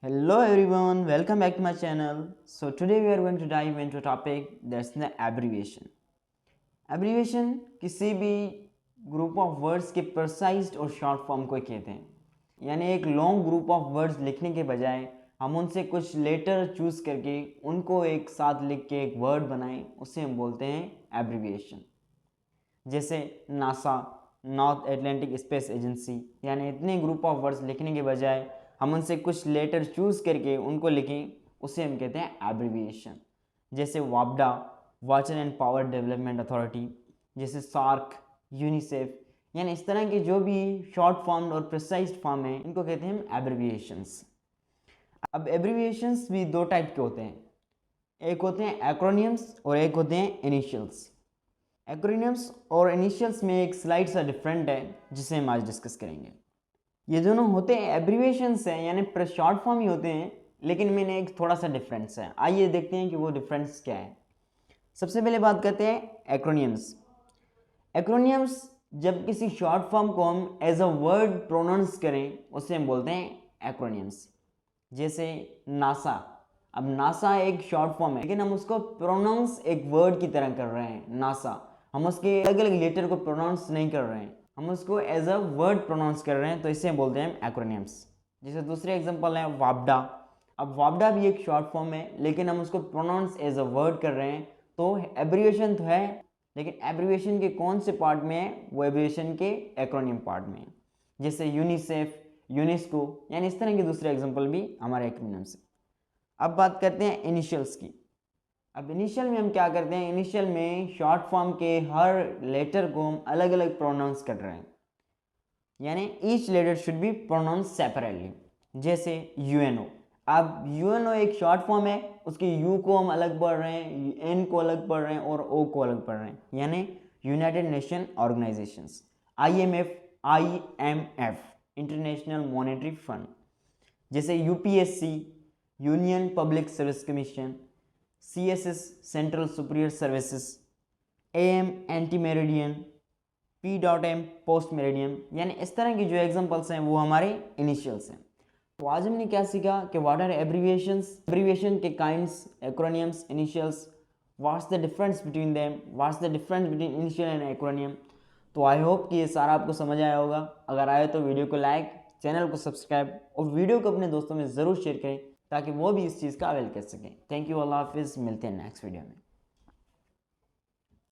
Hello everyone, welcome back to my channel. So today we are going to dive into a topic that's the abbreviation. Abbreviation किसी भी group of words के precised और short form को कहते हैं, यानी एक लॉन्ग ग्रुप ऑफ वर्ड्स लिखने के बजाय हम उनसे कुछ लेटर चूज करके उनको एक साथ लिख के एक वर्ड बनाएं, उसे हम बोलते हैं एब्रीविएशन। जैसे NASA, north Atlantic space agency, यानी इतने ग्रुप ऑफ वर्ड्स लिखने के बजाय हम उनसे कुछ लेटर चूज करके उनको लिखें, उसे हम कहते हैं एब्रीविएशन। जैसे वापडा, water and power development authority, जैसे सार्क, यूनिसेफ, यानी इस तरह के जो भी शॉर्ट फॉर्म और प्रिसाइज्ड फॉर्म है, इनको कहते हैं हम एब्रीविएशंस। अब एब्रीविएशंस भी दो टाइप के होते हैं, एक होते हैं एक्रोनियम्स और एक होते हैं इनिशियल्स। एक्रोनियम्स और इनिशियल्स में एक स्लाइड सा डिफरेंट है जिसे हम आज डिस्कस करेंगे। ये दोनों होते हैं एब्रीविएशंस हैं, यानी शॉर्ट फॉर्म ही होते हैं, लेकिन इनमें एक थोड़ा सा डिफरेंस है। आइए देखते हैं कि वो डिफरेंस क्या है। सबसे पहले बात करते हैं एक्रोनियम्स। एक्रोनियम्स जब किसी शॉर्ट फॉर्म को हम एज अ वर्ड प्रोनाउंस करें, उसे हम बोलते हैं एक्रोनियम्स। जैसे नासा, अब नासा एक शॉर्ट फॉर्म है, लेकिन हम उसको प्रोनाउंस एक वर्ड की तरह कर रहे हैं नासा। हम उसके अलग अलग लेटर को प्रोनाउंस नहीं कर रहे हैं, हम उसको एज अ वर्ड प्रोनाउंस कर रहे हैं, तो इसे बोलते हैं हम एक्रोनियम्स। जैसे दूसरे एग्जांपल है वापडा। अब वापडा भी एक शॉर्ट फॉर्म है, लेकिन हम उसको प्रोनाउंस एज अ वर्ड कर रहे हैं, तो एब्रीविएशन तो है, लेकिन एब्रीविएशन के कौन से पार्ट में है? वो एब्रीविएशन के एक्रोनियम पार्ट में है। जैसे यूनिसेफ, यूनेस्को, यानी इस तरह के दूसरे एग्जाम्पल भी हमारे एक्रोनियम्स हैं। अब बात करते हैं इनिशियल्स की। अब इनिशियल में हम क्या करते हैं? इनिशियल में शॉर्ट फॉर्म के हर लेटर को हम अलग अलग प्रोनाउंस कर रहे हैं, यानी each letter should be pronounce separately. जैसे यूएनओ, अब यूएनओ एक शॉर्ट फॉर्म है, उसके यू को हम अलग पढ़ रहे हैं, एन को अलग पढ़ रहे हैं और ओ को अलग पढ़ रहे हैं, यानी united nation organisations. IMF, IMF, international monetary fund. जैसे UPSC, union public service commission, CSS, central superior services, AM, ante meridiem, P.M, post meridiem, यानी इस तरह की जो एग्जांपल्स हैं वो हमारे इनिशियल्स हैं। तो आज हमने क्या सीखा कि व्हाट आर एब्रीविएशंस, एब्रीविएशन के kinds, acronyms, initials, what's the difference between them, what's the difference between initial and acromion. तो आई होप कि ये सारा आपको समझ आया होगा। अगर आए तो वीडियो को लाइक, चैनल को सब्सक्राइब और वीडियो को अपने दोस्तों में ज़रूर शेयर करें, ताकि वो भी इस चीज़ का अवेल कर सकें। थैंक यू, अल्लाह हाफिज़, मिलते हैं नेक्स्ट वीडियो में।